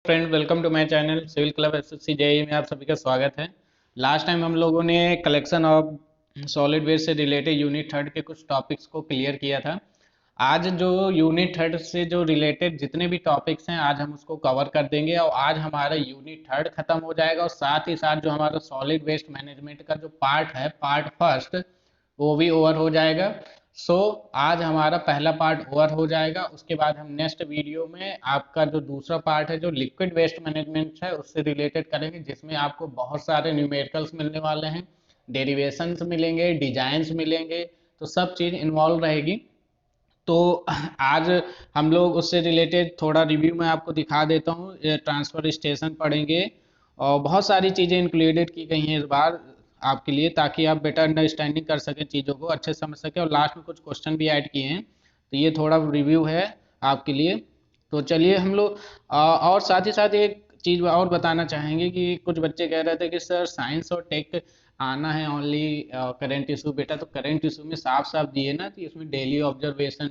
Friend, welcome to my channel civil club SSC JEE में आप सभी का स्वागत है। लास्ट टाइम हम लोगों ने कलेक्शन ऑफ सॉलिड वेस्ट से रिलेटेड यूनिट थर्ड के कुछ टॉपिक्स को क्लियर किया था। आज जो यूनिट थर्ड से जो रिलेटेड जितने भी टॉपिक्स हैं आज हम उसको कवर कर देंगे और आज हमारा यूनिट थर्ड खत्म हो जाएगा और साथ ही साथ जो हमारा सॉलिड वेस्ट मैनेजमेंट का जो पार्ट है, पार्ट फर्स्ट, वो भी ओवर हो जाएगा। आज हमारा पहला पार्ट ओवर हो जाएगा। उसके बाद हम नेक्स्ट वीडियो में आपका जो दूसरा पार्ट है जो लिक्विड वेस्ट मैनेजमेंट है उससे रिलेटेड करेंगे, जिसमें आपको बहुत सारे न्यूमेरिकल्स मिलने वाले हैं, डेरिवेशंस मिलेंगे, डिजाइंस मिलेंगे, तो सब चीज़ इन्वॉल्व रहेगी। तो आज हम लोग उससे रिलेटेड थोड़ा रिव्यू में आपको दिखा देता हूँ। ट्रांसफर स्टेशन पढ़ेंगे और बहुत सारी चीज़ें इंक्लूडेड की गई हैं इस बार आपके लिए, ताकि आप बेटर अंडरस्टैंडिंग कर सकें, चीज़ों को अच्छे समझ सकें। और लास्ट में कुछ क्वेश्चन भी ऐड किए हैं, तो ये थोड़ा रिव्यू है आपके लिए। तो चलिए हम लोग और साथ ही साथ एक चीज़ और बताना चाहेंगे कि कुछ बच्चे कह रहे थे कि सर साइंस और टेक आना है ओनली करंट इशू। बेटा तो करंट इशू में साफ साफ दिए ना कि इसमें डेली ऑब्जर्वेशन,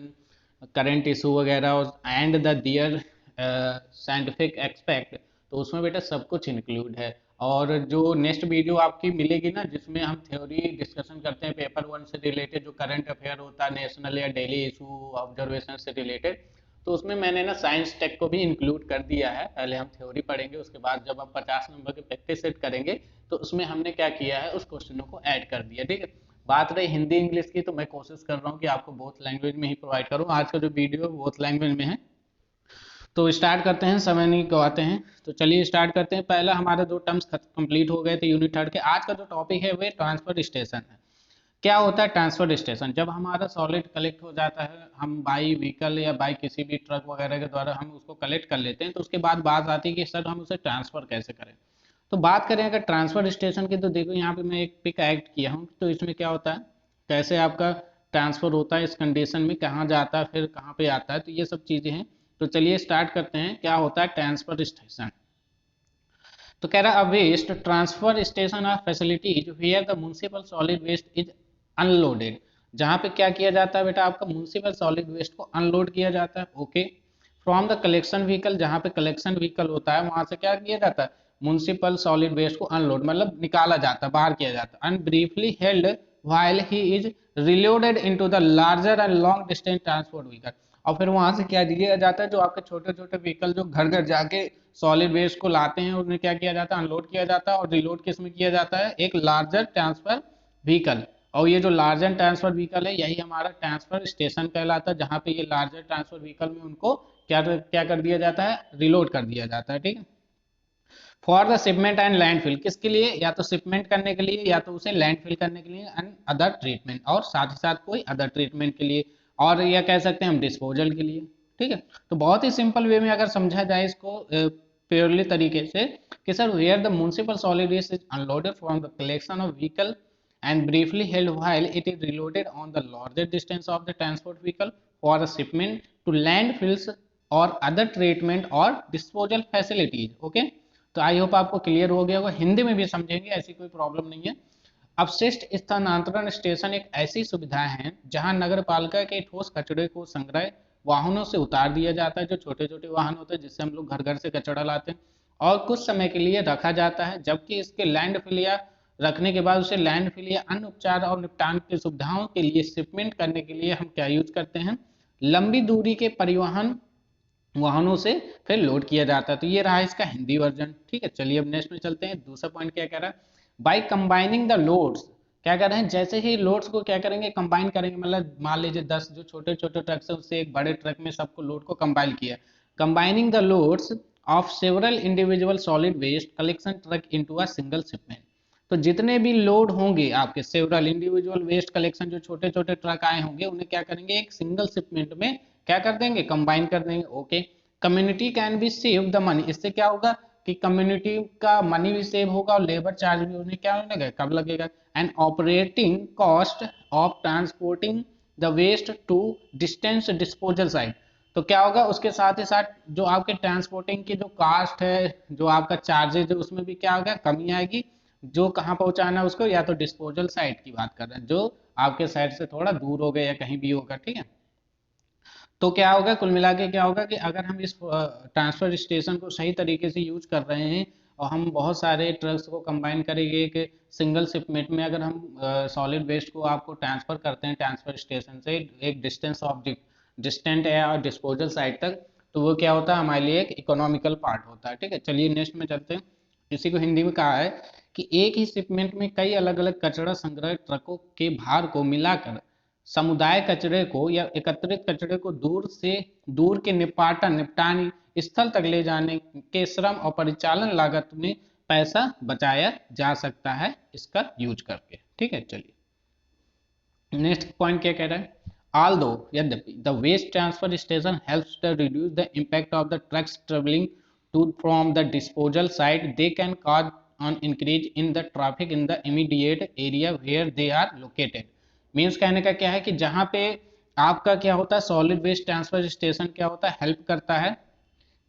करंट इशू वगैरह and the their scientific aspect, तो उसमें बेटा सब कुछ इंक्लूड है। और जो नेक्स्ट वीडियो आपकी मिलेगी ना, जिसमें हम थ्योरी डिस्कशन करते हैं पेपर वन से रिलेटेड, जो करंट अफेयर होता है नेशनल या डेली इशू ऑब्जर्वेशन से रिलेटेड, तो उसमें मैंने ना साइंस टेक को भी इंक्लूड कर दिया है। पहले हम थ्योरी पढ़ेंगे, उसके बाद जब आप 50 नंबर के प्रैक्टिस सेट करेंगे तो उसमें हमने क्या किया है, उस क्वेश्चनों को ऐड कर दिया। ठीक है, बात रही हिंदी इंग्लिश की, तो मैं कोशिश कर रहा हूँ कि आपको बोथ लैंग्वेज में ही प्रोवाइड करूँ। आज का जो वीडियो बोथ लैंग्वेज में है। तो स्टार्ट करते हैं, समय नहीं गवाते हैं, तो चलिए स्टार्ट करते हैं। पहला हमारे दो टर्म्स कंप्लीट हो गए थे यूनिट थर्ड के। आज का जो टॉपिक है वह ट्रांसफर स्टेशन है। क्या होता है ट्रांसफर स्टेशन? जब हमारा सॉलिड कलेक्ट हो जाता है, हम बाई व्हीकल या बाई किसी भी ट्रक वगैरह के द्वारा हम उसको कलेक्ट कर लेते हैं, तो उसके बाद बात आती है कि सर हम उसे ट्रांसफर कैसे करें। तो बात करें अगर ट्रांसफर स्टेशन की, तो देखो यहाँ पे मैं एक पिक ऐड किया हूँ। तो इसमें क्या होता है, कैसे आपका ट्रांसफर होता है, इस कंडीशन में कहाँ जाता है, फिर कहाँ पे आता है, तो ये सब चीजें हैं। तो चलिए स्टार्ट करते हैं, क्या होता है ट्रांसफर स्टेशन। तो कह रहा है waste transfer station are facilities where the municipal solid waste is unloaded. जहाँ पे क्या किया जाता है बेटा, आपका म्युनिसिपल सॉलिड वेस्ट को अनलोड किया जाता है। Okay, from the collection vehicle, जहाँ पे कलेक्शन व्हीकल होता है वहां से क्या किया जाता है, म्युनिसिपल सॉलिड वेस्ट को अनलोड मतलब निकाला जाता है, बाहर किया जाता है। And briefly held while he is reloaded into the larger and long distance transport vehicle. और फिर वहां से क्या दिया जाता है, जो आपके छोटे छोटे व्हीकल जो घर घर जाके सॉलिड वेस्ट को लाते हैं, उन्हें क्या किया जाता है, अनलोड किया जाता है। और रिलोड किस में किया जाता है, एक लार्जर ट्रांसफर व्हीकल। और ये जो लार्जर ट्रांसफर व्हीकल है यही हमारा ट्रांसफर स्टेशन कहलाता है, जहाँ पे ये लार्जर ट्रांसफर व्हीकल में उनको क्या क्या कर दिया जाता है, रिलोड कर दिया जाता है। ठीक है, for the shipment and landfill, किसके लिए, या तो शिपमेंट करने के लिए या तो उसे लैंडफिल करने के लिए, एंड अदर ट्रीटमेंट, और साथ ही साथ कोई अदर ट्रीटमेंट के लिए, और या कह सकते हैं हम डिस्पोजल के लिए। ठीक है, तो बहुत ही सिंपल वे में अगर समझा जाए इसको प्योरली तरीके से कि sir where the municipal solid waste is unloaded from the collection of vehicle and briefly held while it is reloaded on the larger distance of the transport vehicle for a shipment to landfills or other treatment or disposal facilities. Okay, तो I hope आपको clear हो गया होगा, हिंदी में भी समझेंगे, ऐसी कोई प्रॉब्लम नहीं है। अपशिष्ट स्थानांतरण स्टेशन एक ऐसी सुविधा है जहां नगर पालिका के ठोस कचरे को संग्रह वाहनों से उतार दिया जाता है, जो छोटे छोटे वाहन होते हैं जिससे हम लोग घर घर से कचरा लाते हैं, और कुछ समय के लिए रखा जाता है। जबकि इसके लैंडफिल या रखने के बाद उसे लैंडफिल या अन्य उपचार और निपटान की सुविधाओं के लिए शिपमेंट करने के लिए हम क्या यूज करते हैं, लंबी दूरी के परिवहन वाहनों से फिर लोड किया जाता है। तो ये रहा इसका हिंदी वर्जन। ठीक है, चलिए अब नेक्स्ट में चलते हैं। दूसरा पॉइंट क्या कह रहा है, बाई कंबाइनिंग द लोड्स, क्या कर रहे हैं, जैसे ही लोड्स को क्या करेंगे, कंबाइन करेंगे, मतलब मान लीजिए 10 जो छोटे छोटे ट्रक है उससे एक बड़े ट्रक में सबको लोड को कंबाइन किया। Combining the loads of several individual solid waste collection truck into a single shipment. तो जितने भी लोड होंगे आपके सेवरल इंडिविजुअल वेस्ट कलेक्शन, जो छोटे छोटे ट्रक आए होंगे, उन्हें क्या करेंगे, एक सिंगल शिपमेंट में क्या कर देंगे, कंबाइन कर देंगे। Okay, community can be save the money, इससे क्या होगा कि कम्युनिटी का मनी भी सेव होगा और लेबर चार्ज भी उन्हें क्या लगेगा, कब लगेगा। And operating cost of transporting the waste to distance disposal site, तो क्या होगा, उसके साथ ही साथ जो आपके ट्रांसपोर्टिंग की जो कास्ट है, जो आपका चार्जेज है, उसमें भी क्या होगा, कमी आएगी। जो कहाँ पहुंचाना है उसको, या तो डिस्पोजल साइट की बात कर रहे हैं जो आपके साइड से थोड़ा दूर हो गया या कहीं भी होगा। ठीक है, तो क्या होगा, कुल मिला के क्या होगा कि अगर हम इस ट्रांसफर स्टेशन को सही तरीके से यूज कर रहे हैं और हम बहुत सारे ट्रक्स को कंबाइन करेंगे कि सिंगल शिपमेंट में अगर हम सॉलिड वेस्ट को आपको ट्रांसफर करते हैं ट्रांसफर स्टेशन से एक डिस्टेंट है और डिस्पोजल साइट तक, तो वो क्या होता है हमारे लिए एक इकोनॉमिकल पार्ट होता है। ठीक है, चलिए नेक्स्ट में चलते हैं। इसी को हिंदी में कहा है कि एक ही शिपमेंट में कई अलग अलग कचरा संग्रह ट्रकों के भार को मिलाकर समुदाय कचरे को या एकत्रित कचरे को दूर के निपटान स्थल तक ले जाने के श्रम और परिचालन लागत में पैसा बचाया जा सकता है इसका यूज करके। ठीक है, चलिए नेक्स्ट पॉइंट क्या कह रहा है। Although यद्यपि the waste transfer station helps to reduce the impact of the trucks traveling to from the disposal site, they can cause an increase in the traffic in the immediate area where they are located। Means कहने का क्या है कि जहाँ पे आपका क्या होता है सॉलिड वेस्ट ट्रांसफर स्टेशन क्या होता है हेल्प करता है,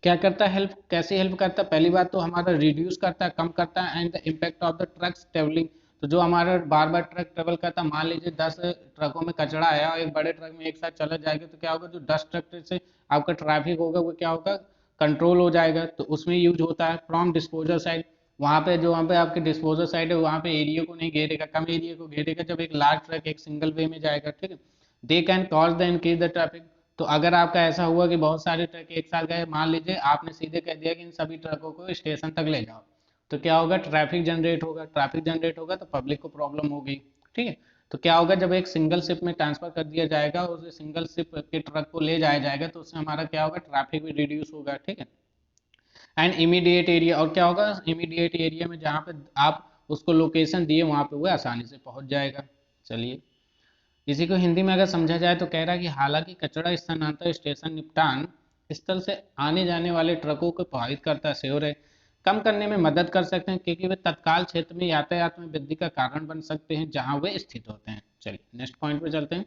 क्या करता है हेल्प, कैसे हेल्प करता है, पहली बात तो हमारा रिड्यूस करता है, कम करता है and the impact of the trucks travelling. तो जो हमारा बार बार ट्रक ट्रेवल करता है, मान लीजिए 10 ट्रकों में कचरा आया और एक बड़े ट्रक में एक साथ चला जाएगा तो क्या होगा, जो 10 ट्रक से आपका ट्रैफिक होगा वो क्या होगा कंट्रोल हो जाएगा। तो उसमें यूज होता है फ्रॉम डिस्पोजल साइड, वहाँ पे जो वहाँ पे आपके डिस्पोजल साइड है वहाँ पे एरिया को नहीं घेरेगा, कम एरिया को घेरेगा जब एक लार्ज ट्रक एक सिंगल वे में जाएगा। ठीक है, they can cause the increase the traffic. तो अगर आपका ऐसा हुआ कि बहुत सारे ट्रक एक साथ गए, मान लीजिए आपने सीधे कह दिया कि इन सभी ट्रकों को स्टेशन तक ले जाओ, तो क्या होगा ट्रैफिक जनरेट होगा, ट्रैफिक जनरेट होगा तो पब्लिक को प्रॉब्लम होगी। ठीक है, तो क्या होगा जब एक सिंगल शिप में ट्रांसफर कर दिया जाएगा उस सिंगल शिप के ट्रक को ले जाया जाएगा तो उससे हमारा क्या होगा ट्रैफिक भी रिड्यूस होगा। ठीक है, एंड इमीडिएट एरिया, और क्या होगा इमीडिएट एरिया में जहाँ पे आप उसको लोकेशन दिए वहाँ पे वो आसानी से पहुँच जाएगा। चलिए इसी को हिंदी में अगर समझा जाए तो कह रहा है कि हालांकि कचरा स्थानांतरण स्टेशन निपटान स्थल से आने जाने वाले ट्रकों को प्रभावित करता है, श्योर है, कम करने में मदद कर सकते हैं क्योंकि वे तत्काल क्षेत्र में यातायात में वृद्धि का कारण बन सकते हैं जहां वे स्थित होते हैं। चलिए नेक्स्ट पॉइंट पे चलते हैं।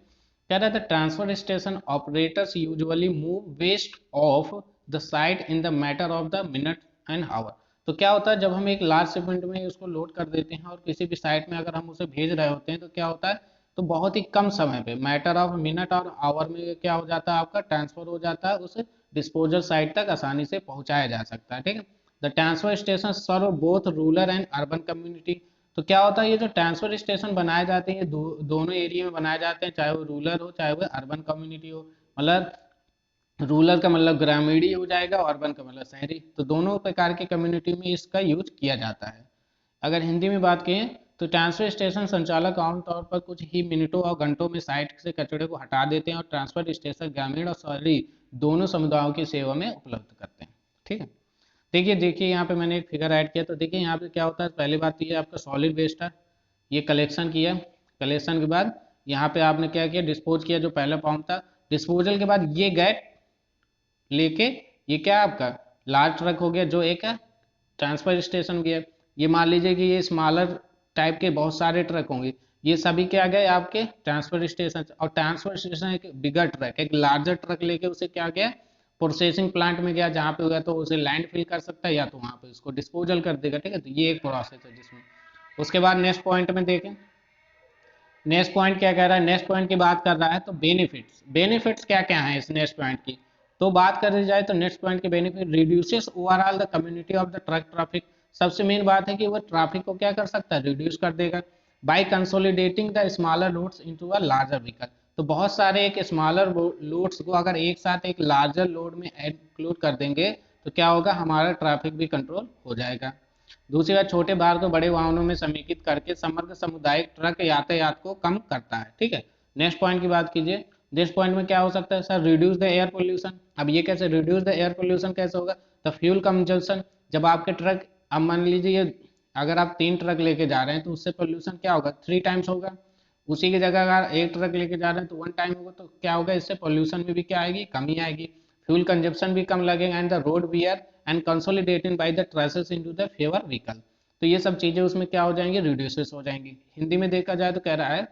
कह रहा था transfer station operators usually move waste off the site in the matter of the minute and hour. तो क्या होता है जब हम एक लार्ज शिपमेंट में उसको लोड कर देते हैं और किसी भी साइट में अगर हम उसे भेज रहे होते हैं तो क्या होता है, तो बहुत ही कम समय पे मैटर ऑफ मिनट और आवर में क्या हो जाता है आपका ट्रांसफर हो जाता है, उसे डिस्पोजल साइट तक आसानी से पहुंचाया जा सकता है। ठीक है, the transfer station serve both rural and urban community. तो क्या होता है ये जो ट्रांसफर स्टेशन बनाए जाते हैं ये दोनों एरिया में बनाए जाते हैं, चाहे वो रूरल हो चाहे वो अर्बन कम्युनिटी हो। मतलब रूरल का मतलब ग्रामीण ही हो जाएगा और अर्बन का मतलब शहरी, तो दोनों प्रकार की कम्युनिटी में इसका यूज किया जाता है। अगर हिंदी में बात करें तो ट्रांसफर स्टेशन संचालक आमतौर पर कुछ ही मिनटों और घंटों में साइट से कचरे को हटा देते हैं और ट्रांसफर स्टेशन ग्रामीण और शहरी दोनों समुदायों की सेवा में उपलब्ध करते हैं। ठीक है, देखिए यहाँ पे मैंने एक फिगर ऐड किया, तो देखिए यहाँ पे क्या होता है, पहली बात तो ये आपका सॉलिड वेस्ट है, ये कलेक्शन किया, कलेक्शन के बाद यहाँ पे आपने क्या किया डिस्पोज किया, जो पहला पॉइंट था। डिस्पोजल के बाद ये गए लेके, ये क्या आपका लार्ज ट्रक हो गया जो एक है ट्रांसफर स्टेशन गया। ये मान लीजिए कि ये स्मॉलर टाइप के बहुत सारे ट्रक होंगे, ये सभी क्या गए आपके ट्रांसफर स्टेशन, और ट्रांसफर स्टेशन एक बिगर ट्रक एक लार्जर ट्रक लेके उसे क्या गया प्रोसेसिंग प्लांट में गया, जहाँ पे हो गया तो उसे लैंड फिल कर सकता है या तो वहाँ पे उसको डिस्पोजल कर देगा। ठीक है, तो ये एक प्रोसेस है जिसमें। उसके बाद नेक्स्ट पॉइंट में देखें, नेक्स्ट पॉइंट क्या कह रहा है, नेक्स्ट पॉइंट की बात कर रहा है तो बेनिफिट्स, बेनिफिट्स क्या क्या है इस नेक्स्ट पॉइंट की, तो बात करी जाए तो नेक्स्ट पॉइंट के benefit reduces overall the community of the truck traffic. सबसे मेन बात है कि वो ट्रैफिक को क्या कर सकता है रिड्यूस कर देगा by consolidating the smaller routes into a larger vehicle. तो बहुत सारे एक स्मॉलर लोड्स को अगर एक साथ एक लार्जर लोड में इंक्लूड कर देंगे तो क्या होगा हमारा ट्रैफिक भी कंट्रोल हो जाएगा। दूसरी बात छोटे भार को बड़े वाहनों में समेकित करके समग्र सामुदायिक ट्रक यातायात को कम करता है। ठीक है, नेक्स्ट पॉइंट की बात कीजिए, नेक्स्ट पॉइंट में क्या हो सकता है sir reduce the air pollution. अब ये कैसे रिड्यूस द एयर पोल्यूशन कैसे होगा, द फ्यूल कंजम्पशन, जब आपके ट्रक, अब मान लीजिए अगर आप 3 ट्रक लेके जा रहे हैं तो उससे पोल्यूशन क्या होगा 3 टाइम्स होगा, उसी की जगह अगर एक ट्रक लेके जा रहे हैं तो 1 टाइम होगा, तो क्या होगा इससे पोल्यूशन में भी क्या आएगी कमी आएगी, फ्यूल कंजप्शन भी कम लगेगा and the road wear and consolidated by the traces into the favour vehicle. तो ये सब चीजें उसमें क्या हो जाएंगी रिड्यूसेस हो जाएंगी। हिंदी में देखा जाए तो कह रहा है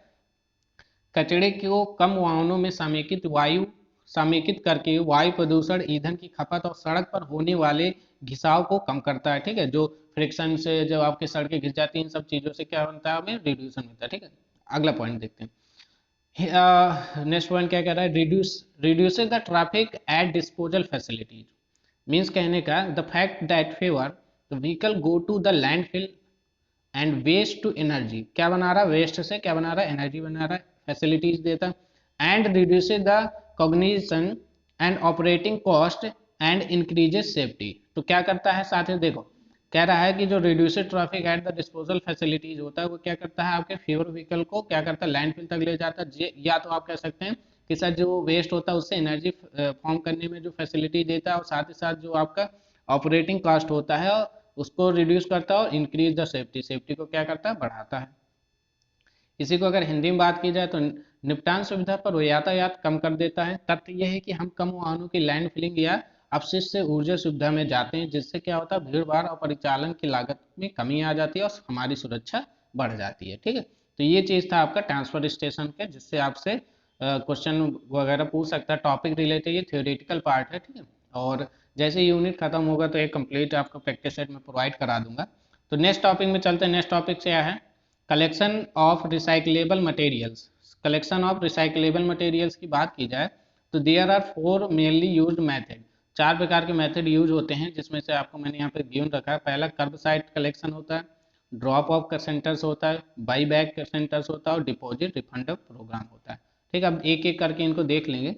कचरे को कम वाहनों में समेकित करके वायु प्रदूषण ईंधन की खपत और सड़क पर होने वाले घिसाव को कम करता है। ठीक है, जो फ्रिक्शन से जब आपकी सड़कें घिस जाती हैं इन सब चीजों से क्या बनता है हमें रिड्यूसन होता है। ठीक है, अगला पॉइंट देखते हैं। नेक्स्ट पॉइंट क्या कह रहा है, reduces the traffic at disposal facilities. Means कहने का the fact that favour the vehicle go to the landfill and waste to energy. क्या बना रहा है, वेस्ट से क्या बना रहा है, एनर्जी बना रहा है, फैसिलिटीज देता है। And reduces the cognition and operating cost and increases safety. तो क्या करता है साथ ही देखो, कह रहा है कि जो reduced traffic at the disposal facilities होता है वो क्या करता है, आपके फ्यूअल व्हीकल को क्या करता है, लैंडफिल तक ले जाता है। या तो आप कह सकते हैं कि सर जो वेस्ट होता है उससे एनर्जी फॉर्म करने में जो फैसिलिटी देता है, और साथ ही साथ जो आपका ऑपरेटिंग कॉस्ट होता है उसको रिड्यूस करता है, और इंक्रीज द सेफ्टी, सेफ्टी को क्या करता है, बढ़ाता है। इसी को अगर हिंदी में बात की जाए तो निपटान सुविधा पर यातायात कम कर देता है। तथ्य यह है कि हम कम वाहनों की लैंड फिलिंग या अपशिष्ट से ऊर्जा सुविधा में जाते हैं, जिससे क्या होता है, भीड़ भाड़ और परिचालन की लागत में कमी आ जाती है और हमारी सुरक्षा बढ़ जाती है। ठीक है, तो ये चीज था आपका ट्रांसफर स्टेशन के, जिससे आपसे क्वेश्चन वगैरह पूछ सकता है, टॉपिक रिलेटेड, ये थ्योरेटिकल पार्ट है। ठीक है, और जैसे यूनिट खत्म होगा तो एक कंप्लीट आपको प्रैक्टिस सेट में प्रोवाइड करा दूंगा। तो नेक्स्ट टॉपिक में चलते हैं। नेक्स्ट टॉपिक क्या है, collection of recyclable materials. Collection of recyclable materials की बात की जाए तो there are 4 mainly used method. 4 प्रकार के मेथड यूज होते हैं, जिसमें से आपको मैंने यहाँ पे गिवन रखा है। पहला कर्ब साइट कलेक्शन होता है, ड्रॉप ऑफ सेंटर्स होता है, बाई बैक सेंटर्स होता है, और डिपॉजिट रिफंड प्रोग्राम होता है। ठीक है, अब एक एक करके इनको देख लेंगे।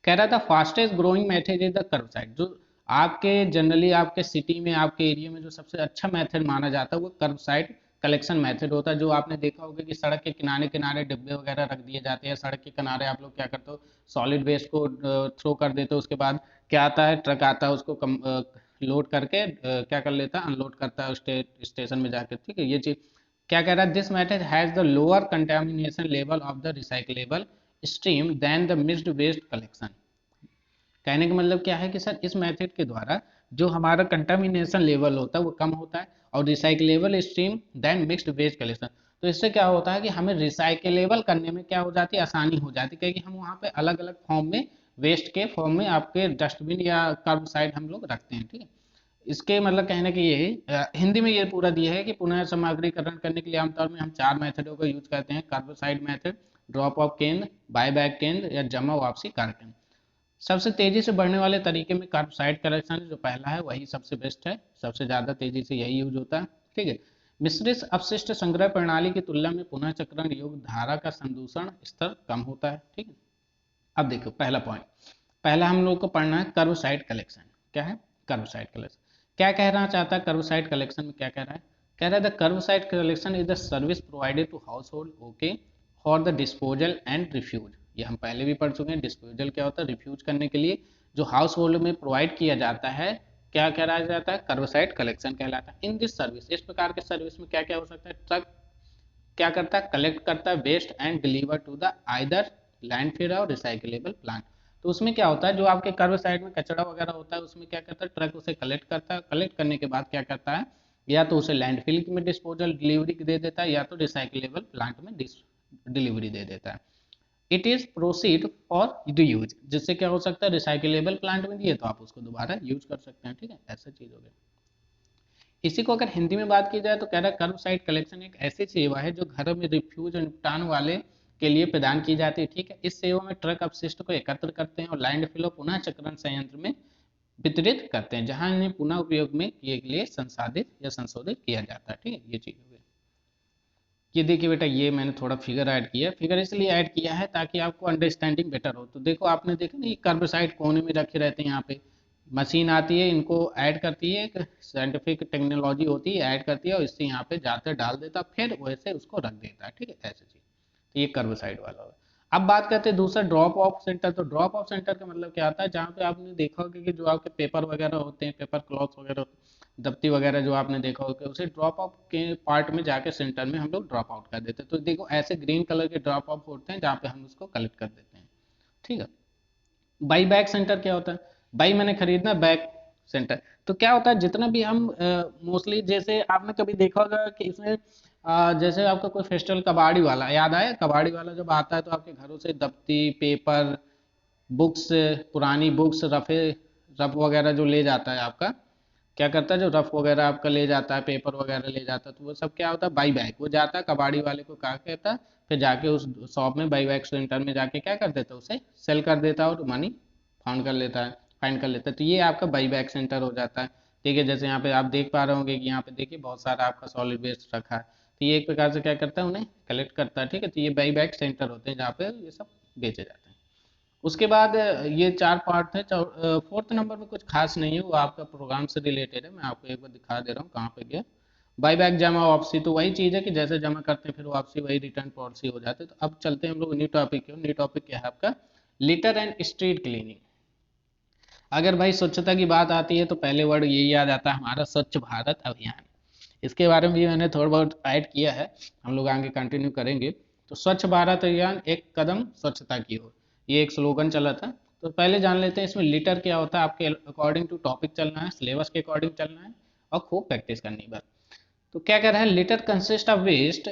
कह रहा था fastest growing method is the curb side. जो आपके जनरली आपके सिटी में, आपके एरिया में जो सबसे अच्छा मेथड माना जाता है वो कर्ब साइट कलेक्शन मेथड होता है। जो आपने देखा होगा कि सड़क के किनारे किनारे डिब्बे वगैरह रख दिए जाते हैं, सड़क के किनारे आप लोग क्या करते हो, सॉलिड वेस्ट को थ्रो कर देते हो, उसके बाद क्या आता है, ट्रक आता है, उसको लोड करके क्या कर लेता है, अनलोड करता है स्टेशन में जाकर। ठीक है, ये चीज क्या कह रहा है, this method has the lower contamination level of the recyclable stream than the mixed waste collection. कहने का मतलब क्या है कि सर इस मेथड के द्वारा जो हमारा कंटामिनेशन लेवल होता है वो कम होता है, और recyclable stream than mixed waste collection. तो इससे क्या होता है कि हमें रिसाइकलेबल करने में क्या हो जाती है, आसानी हो जाती है, क्योंकि हम वहाँ पे अलग अलग फॉर्म में, वेस्ट के फॉर्म में आपके डस्टबिन या कर्ब साइड हम लोग रखते हैं। ठीक है, इसके मतलब कहने की यही हिंदी में ये पूरा दिया है कि पुनः सामग्रीकरण करने के लिए आमतौर में हम 4 मेथडों का यूज करते हैं, कार्बोसाइड मेथड, ड्रॉप ऑफ केंद्र, बाय बैक केंद्र, या जमा वापसी कार्यक्रम। सबसे तेजी से बढ़ने वाले तरीके में कार्बोसाइड कलेक्शन जो पहला है वही सबसे बेस्ट है, सबसे ज्यादा तेजी से यही यूज होता है। ठीक है, मिश्रित अपशिष्ट संग्रह प्रणाली की तुलना में पुनः चक्रण योग्य धारा का संदूषण स्तर कम होता है। ठीक है, अब देखो पहला पॉइंट, पहला हम लोग को पढ़ना है कार्बोसाइड कलेक्शन। क्या है कार्बोसाइड कलेक्शन, क्या कहना चाहता है कार्बोसाइड कलेक्शन में, क्या कह रहा है, कह रहा है the curbside collection is the service provided to household okay for the disposal and refuse. ये हम पहले भी पढ़ चुके हैं, डिस्पोजल क्या होता है, रिफ्यूज करने के लिए जो हाउस होल्ड में प्रोवाइड किया जाता है, क्या कहलाया जाता है, कार्बोसाइड कलेक्शन कहलाता है। इन दिस सर्विस, इस प्रकार के सर्विस में क्या क्या हो सकता है, ट्रक क्या करता है, कलेक्ट करता है waste and deliver to the either landfill और रिसाइकलेबल प्लांट। तो उसमें क्या होता है, जो आपके कर्ब साइड में कचरा वगैरह होता है उसमें क्या करता है, ट्रक उसे कलेक्ट करता है, कलेक्ट करने के बाद क्या करता है, या तो उसे लैंडफिल में डिस्पोजल डिलीवरी दे देता है, या तो रिसाइकलेबल प्लांट में डिलीवरी दे देता है। It is proceed for use, जिससे क्या हो सकता है, रिसाइकलेबल प्लांट में दिए तो आप उसको दोबारा यूज कर सकते हैं। ठीक है, ऐसा चीज हो गया। इसी को अगर हिंदी में बात की जाए तो कह रहा है कर्बसाइड कलेक्शन एक ऐसी सेवा है जो घर में रिफ्यूज और निपटान वाले के लिए प्रदान की जाती है। ठीक है, इस सेवा में ट्रक अपशिष्ट को एकत्र करते हैं और लैंडफिल और पुनः चक्रण संयंत्र में वितरित करते हैं, जहां इन्हें पुनः उपयोग में किए लिए संसाधित या संशोधित किया जाता है। ठीक है, ये चीज हो गई। ये देखिए बेटा, ये मैंने थोड़ा फिगर ऐड किया, फिगर इसलिए ऐड किया है ताकि आपको अंडरस्टैंडिंग बेटर हो। तो देखो आपने देखा ना, ये कार्बोसाइड कोने में रखे रहते हैं, यहाँ पे मशीन आती है, इनको ऐड करती है, एक साइंटिफिक टेक्नोलॉजी होती है, ऐड करती है और इससे यहाँ पे जाकर डाल देता, फिर वैसे उसको रख देता है। ठीक है, ऐसी चीज। तो ये कार्बोसाइड वाला होगा। अब बात करते हैं दूसरा ड्रॉप ऑफ सेंटर। तो ड्रॉप ऑफ सेंटर का मतलब क्या आता है, जहाँ पे आपने देखा होगा कि जो आपके पेपर वगैरह होते हैं, पेपर क्लॉथ वगैरह, दफ्ती वगैरह जो आपने देखा होगा, उसे ड्रॉप ऑफ के पार्ट में जाके सेंटर में हम लोग ड्रॉप आउट कर देते हैं। तो देखो ऐसे ग्रीन कलर के ड्रॉप ऑफ होते हैं जहाँ पे हम उसको कलेक्ट कर देते हैं। ठीक है, बाई बैक सेंटर क्या होता है, बाई मैंने खरीदना, बैक सेंटर। तो क्या होता है, जितना भी हम मोस्टली, जैसे आपने कभी देखा होगा कि इसमें जैसे आपका कोई फेस्टिवल, कबाड़ी वाला याद आया, कबाड़ी वाला जब आता है तो आपके घरों से दफ्ती, पेपर, बुक्स, पुरानी बुक्स, रफ वगैरह जो ले जाता है आपका, क्या करता है, जो रफ वगैरह आपका ले जाता है, पेपर वगैरह ले जाता है, तो वो सब क्या होता है, बाई बैक, वो जाता है कबाड़ी वाले को कहा कहता है, फिर जाके उस शॉप में बाई बैक सेंटर में जाके क्या कर देता है, उसे सेल कर देता है और मनी फाउंड कर लेता है, फाइंड कर लेता है। तो ये आपका बाई बैक सेंटर हो जाता है। ठीक है, जैसे यहाँ पे आप देख पा रहे होंगे कि यहाँ पे देखिए बहुत सारा आपका सॉलिड वेस्ट रखा है, तो ये एक प्रकार से क्या करता है, उन्हें कलेक्ट करता है। ठीक है, तो ये बाई बैक सेंटर होते हैं जहाँ पे ये सब बेचे जाते हैं। उसके बाद ये 4 पार्ट थे। फोर्थ नंबर में कुछ खास नहीं है, वो आपका प्रोग्राम से रिलेटेड है। मैं आपको एक बार दिखा दे रहा हूँ कहाँ पे गया। बाई बैक जमा वापसी, तो वही चीज़ है कि जैसे जमा करते हैं फिर वापसी वही रिटर्न पॉलिसी हो जाती है। तो अब चलते हैं हम लोग न्यू टॉपिक की। न्यू टॉपिक क्या है आपका, लिटर एंड स्ट्रीट क्लीनिंग। अगर भाई स्वच्छता की बात आती है तो पहले वर्ड यही याद आता है हमारा, स्वच्छ भारत अभियान। इसके बारे में भी मैंने थोड़ा बहुत ऐड किया है, हम लोग आगे कंटिन्यू करेंगे। तो स्वच्छ भारत अभियान, एक कदम स्वच्छता की ओर, ये एक स्लोगन चला था। तो पहले जान लेते हैं इसमें लिटर क्या होता है। आपके अकॉर्डिंग टू टॉपिक चलना है, सिलेबस के अकॉर्डिंग चलना है और खूब प्रैक्टिस करनी है। तो क्या कह रहा है, लिटर कंसिस्ट ऑफ वेस्ट,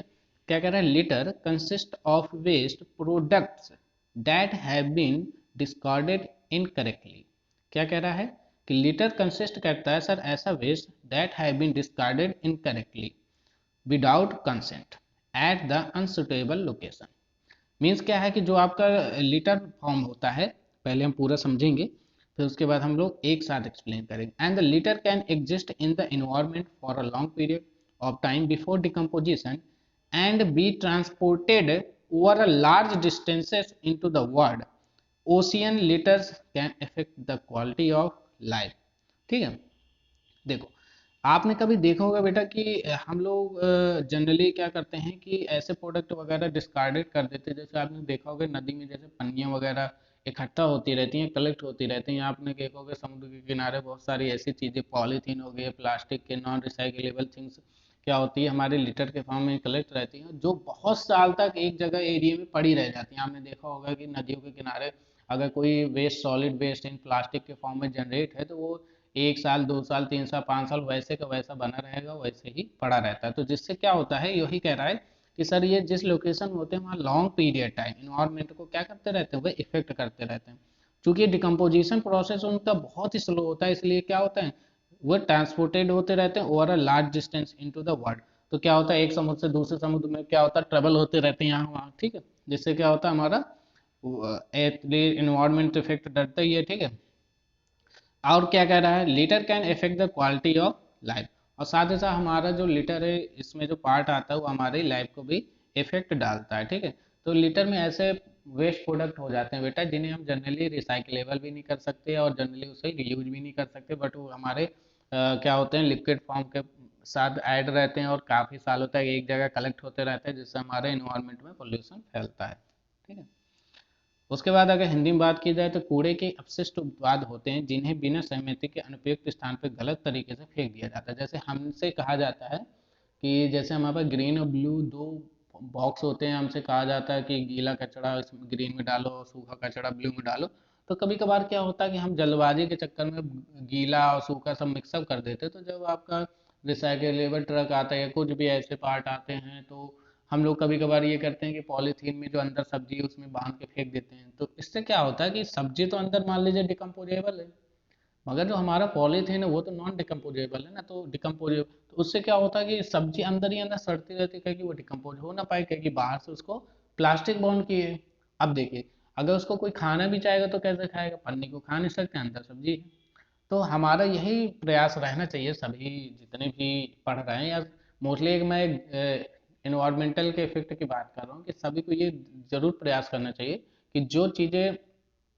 क्या कह रहा है, litter consist of waste products that have been discarded incorrectly. क्या कह रहा है कि लिटर कंसिस्ट करता है सर ऐसा waste that have been discarded incorrectly without consent at the unsuitable location. Means क्या है कि जो आपका लिटर फॉर्म होता है, पहले हम पूरा समझेंगे फिर उसके बाद हम लोग एक साथ एक्सप्लेन करेंगे। And the litre can exist in the environment for a long period of time before decomposition and be transported over a large distances into the world. Ocean litters can affect the quality of life. ठीक है, देखो आपने कभी देखा होगा बेटा कि हम लोग जनरली क्या करते हैं कि ऐसे प्रोडक्ट वगैरह डिस्कार्डेड कर देते हैं। जैसे आपने देखा होगा नदी में जैसे पन्नियाँ वगैरह इकट्ठा होती रहती हैं, कलेक्ट होती रहती हैं। आपने देखा होगा समुद्र के किनारे बहुत सारी ऐसी चीज़ें, पॉलीथीन हो गई, प्लास्टिक के नॉन रिसाइकलेबल थिंग्स क्या होती है, हमारे लिटर के फॉर्म में कलेक्ट रहती हैं, जो बहुत साल तक एक जगह एरिया में पड़ी रह जाती हैं। आपने देखा होगा कि नदियों के किनारे अगर कोई waste, solid waste in plastic के फॉर्म में जनरेट है, तो वो 1 साल, 2 साल, 3 साल, 5 साल वैसे का वैसा बना रहेगा, वैसे ही पड़ा रहता है। तो जिससे क्या होता है, यही कह रहा है कि सर ये जिस लोकेशन में होते हैं वहाँ लॉन्ग पीरियड टाइम इन्वायरमेंट को क्या करते रहते हैं, वह इफेक्ट करते रहते हैं। क्योंकि डिकम्पोजिशन प्रोसेस उनका बहुत ही स्लो होता है, इसलिए क्या होता है, वो ट्रांसपोर्टेड होते रहते हैं over a large distance into the world. तो क्या होता है, एक समुद्र से दूसरे समुद्र में क्या होता है, ट्रेवल होते रहते हैं यहाँ वहाँ। ठीक है, जिससे क्या होता है, हमारा इन्वायरमेंट इफेक्ट डरता ही है। ठीक है, और क्या कह रहा है, litre can effect the quality of life, और साथ ही साथ हमारा जो लीटर है इसमें जो पार्ट आता है वो हमारी लाइफ को भी इफेक्ट डालता है। ठीक है, तो लीटर में ऐसे वेस्ट प्रोडक्ट हो जाते हैं बेटा जिन्हें हम जनरली रिसाइकलेबल भी नहीं कर सकते और जनरली उसे यूज भी नहीं कर सकते, बट वो हमारे क्या होते हैं, लिक्विड फॉर्म के साथ ऐड रहते हैं और काफ़ी सालों तक एक जगह कलेक्ट होते रहते हैं, जिससे हमारे इन्वायरमेंट में पोल्यूशन फैलता है। ठीक है, उसके बाद अगर हिंदी में बात की जाए तो कूड़े के अपशिष्ट उत्पाद होते हैं जिन्हें बिना सहमति के अनुपयुक्त स्थान पर गलत तरीके से फेंक दिया जाता है। जैसे हमसे कहा जाता है कि जैसे हमारे पास ग्रीन और ब्लू दो बॉक्स होते हैं, हमसे कहा जाता है कि गीला कचरा ग्रीन में डालो और सूखा कचरा ब्लू में डालो। तो कभी कभार क्या होता है कि हम जल्दबाजी के चक्कर में गीला और सूखा सब मिक्सअप कर देते हैं। तो जब आपका रिसाइकलेबल ट्रक आता है या कुछ भी ऐसे पार्ट आते हैं, तो हम लोग कभी कभार ये करते हैं कि पॉलीथीन में जो अंदर सब्जी है उसमें बांध के फेंक देते हैं। तो इससे क्या होता है कि सब्जी तो अंदर मान लीजिए डिकम्पोजेबल है, मगर जो हमारा पॉलीथीन है वो तो नॉन डिकम्पोजेबल है ना, तो डिकम्पोजेबल, तो उससे क्या होता है कि सब्जी अंदर ही अंदर सड़ती रहती है, क्योंकि वो डिकम्पोज हो ना पाए, क्योंकि बाहर से उसको प्लास्टिक बाउंड की है। अब देखिए, अगर उसको कोई खाना भी चाहेगा तो कैसे खाएगा, पन्नी को खा नहीं सकते, अंदर सब्जी है। तो हमारा यही प्रयास रहना चाहिए, सभी जितने भी पढ़ रहे हैं, या मोस्टली एक मैं इन्वायरमेंटल के इफेक्ट की बात कर रहा हूँ, कि सभी को ये जरूर प्रयास करना चाहिए कि जो चीज़ें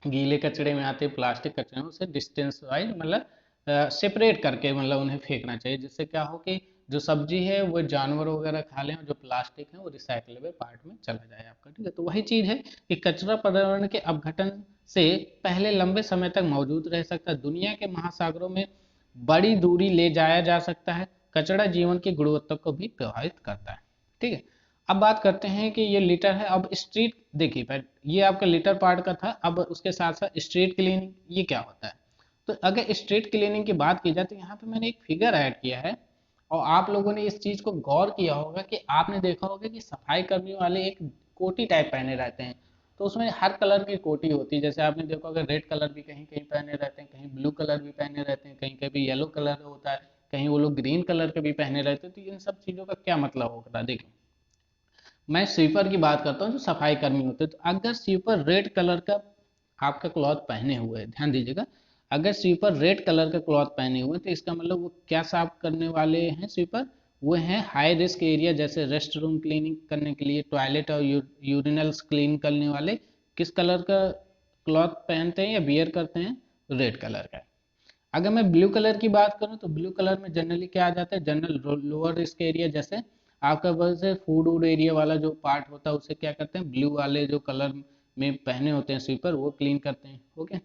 गीले कचड़े में आते हैं, प्लास्टिक कचड़े में, उसे डिस्टेंस वाइज मतलब सेपरेट करके मतलब उन्हें फेंकना चाहिए, जिससे क्या हो कि जो सब्जी है वो जानवर वगैरह खा लें और जो प्लास्टिक है वो रिसाइकलेबल पार्ट में चला जाए आपका। ठीक है, तो वही चीज़ है कि कचरा पर्यावरण के अपघटन से पहले लंबे समय तक मौजूद रह सकता है, दुनिया के महासागरों में बड़ी दूरी ले जाया जा सकता है, कचरा जीवन की गुणवत्ता को भी प्रभावित करता है। ठीक है, अब बात करते हैं कि ये लीटर है। अब स्ट्रीट देखिए, ये आपका लीटर पार्ट का था। अब उसके साथ साथ स्ट्रीट क्लीनिंग ये क्या होता है, तो अगर स्ट्रीट क्लीनिंग की बात की जाए तो यहाँ पे मैंने एक फिगर ऐड किया है, और आप लोगों ने इस चीज को गौर किया होगा कि आपने देखा होगा कि सफाई कर्मियों वाले एक कोटी टाइप पहने रहते हैं, तो उसमें हर कलर की कोटी होती है। जैसे आपने देखो अगर रेड कलर भी कहीं कहीं पहने रहते हैं, कहीं ब्लू कलर भी पहने रहते हैं, कहीं कहीं येलो कलर होता है, कहीं वो लोग ग्रीन कलर के भी पहने रहते हैं। तो इन सब चीज़ों का क्या मतलब होता है? देखो, मैं स्वीपर की बात करता हूँ जो सफाई कर्मी होते हैं। तो अगर स्वीपर रेड कलर का आपका क्लॉथ पहने हुए हैं, ध्यान दीजिएगा, अगर स्वीपर रेड कलर का क्लॉथ पहने हुए हैं तो इसका मतलब वो क्या साफ करने वाले हैं स्वीपर? वो हैं हाई रिस्क एरिया, जैसे रेस्ट रूम क्लीनिंग करने के लिए, टॉयलेट और यूरिनल्स क्लीन करने वाले किस कलर का क्लॉथ पहनते हैं या बियर करते हैं? रेड कलर का। अगर मैं ब्लू कलर की बात करूं तो ब्लू कलर में जनरली क्या आ जाता है? जनरल लोअर रिस्क एरिया, जैसे आपका बस फूड वूड एरिया वाला जो पार्ट होता है उसे क्या करते हैं? ब्लू वाले जो कलर में पहने होते हैं स्वीपर वो क्लीन करते हैं। ओके,